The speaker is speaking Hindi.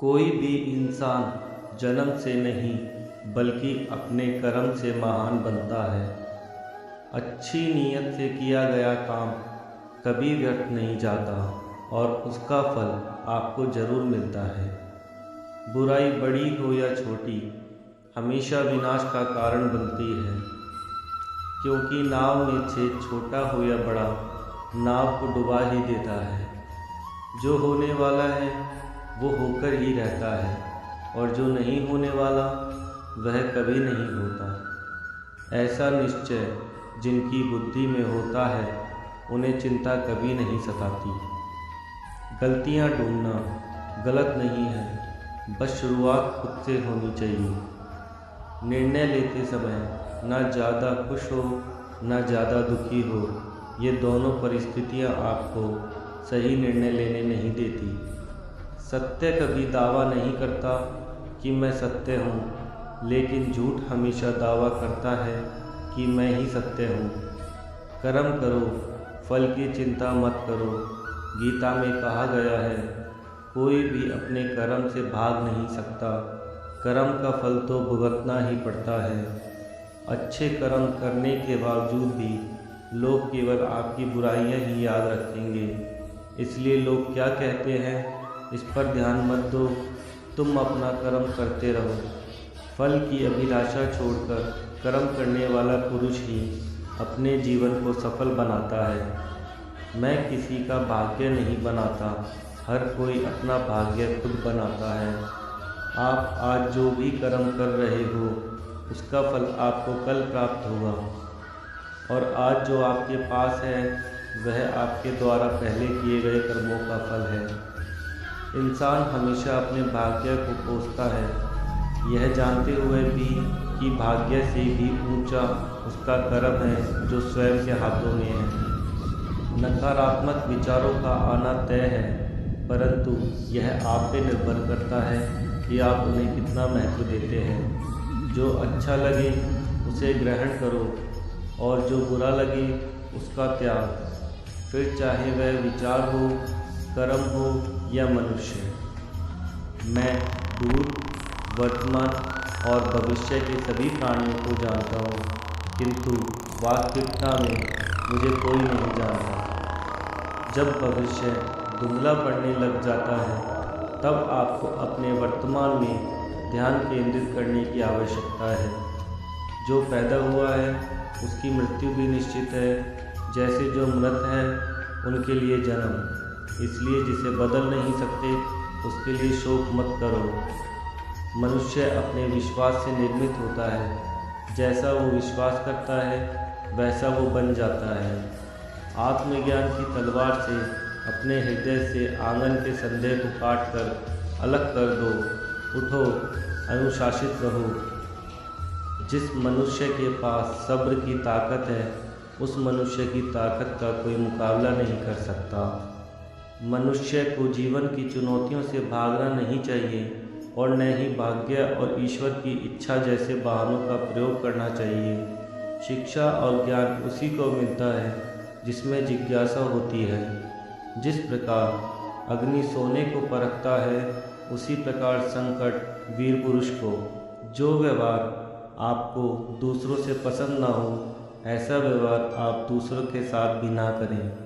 कोई भी इंसान जन्म से नहीं बल्कि अपने कर्म से महान बनता है। अच्छी नीयत से किया गया काम कभी व्यर्थ नहीं जाता और उसका फल आपको ज़रूर मिलता है। बुराई बड़ी हो या छोटी हमेशा विनाश का कारण बनती है, क्योंकि नाव में छेद छोटा हो या बड़ा नाव को डुबा ही देता है। जो होने वाला है वो होकर ही रहता है और जो नहीं होने वाला वह कभी नहीं होता। ऐसा निश्चय जिनकी बुद्धि में होता है उन्हें चिंता कभी नहीं सताती। गलतियाँ ढूंढना गलत नहीं है, बस शुरुआत खुद से होनी चाहिए। निर्णय लेते समय ना ज़्यादा खुश हो ना ज़्यादा दुखी हो, ये दोनों परिस्थितियाँ आपको सही निर्णय लेने नहीं देती। सत्य कभी दावा नहीं करता कि मैं सत्य हूँ, लेकिन झूठ हमेशा दावा करता है कि मैं ही सत्य हूँ। कर्म करो, फल की चिंता मत करो। गीता में कहा गया है, कोई भी अपने कर्म से भाग नहीं सकता, कर्म का फल तो भुगतना ही पड़ता है। अच्छे कर्म करने के बावजूद भी लोग केवल आपकी बुराइयां ही याद रखेंगे, इसलिए लोग क्या कहते हैं इस पर ध्यान मत दो, तुम अपना कर्म करते रहो। फल की अभिलाषा छोड़कर कर्म करने वाला पुरुष ही अपने जीवन को सफल बनाता है। मैं किसी का भाग्य नहीं बनाता, हर कोई अपना भाग्य खुद बनाता है। आप आज जो भी कर्म कर रहे हो उसका फल आपको कल प्राप्त होगा, और आज जो आपके पास है वह आपके द्वारा पहले किए गए कर्मों का फल है। इंसान हमेशा अपने भाग्य को कोसता है, यह जानते हुए भी कि भाग्य से भी ऊंचा उसका कर्म है जो स्वयं के हाथों में है। नकारात्मक विचारों का आना तय है, परंतु यह आप पे निर्भर करता है कि आप उन्हें कितना महत्व देते हैं। जो अच्छा लगे उसे ग्रहण करो और जो बुरा लगे उसका त्याग। फिर चाहे वह विचार हो, कर्म हो या मनुष्य। मैं भूत, वर्तमान और भविष्य के सभी प्राणियों को जानता हूँ, किंतु वास्तविकता में मुझे कोई नहीं जानता। जब भविष्य धुंधला पड़ने लग जाता है तब आपको अपने वर्तमान में ध्यान केंद्रित करने की आवश्यकता है। जो पैदा हुआ है उसकी मृत्यु भी निश्चित है, जैसे जो मृत है उनके लिए जन्म। इसलिए जिसे बदल नहीं सकते उसके लिए शोक मत करो। मनुष्य अपने विश्वास से निर्मित होता है, जैसा वो विश्वास करता है वैसा वो बन जाता है। आत्मज्ञान की तलवार से अपने हृदय से आंगन के संदेह को काट कर अलग कर दो। उठो, अनुशासित रहो। जिस मनुष्य के पास सब्र की ताकत है उस मनुष्य की ताकत का कोई मुकाबला नहीं कर सकता। मनुष्य को जीवन की चुनौतियों से भागना नहीं चाहिए और न ही भाग्य और ईश्वर की इच्छा जैसे बहानों का प्रयोग करना चाहिए। शिक्षा और ज्ञान उसी को मिलता है जिसमें जिज्ञासा होती है। जिस प्रकार अग्नि सोने को परखता है, उसी प्रकार संकट वीर पुरुष को। जो व्यवहार आपको दूसरों से पसंद ना हो, ऐसा व्यवहार आप दूसरों के साथ भी ना करें।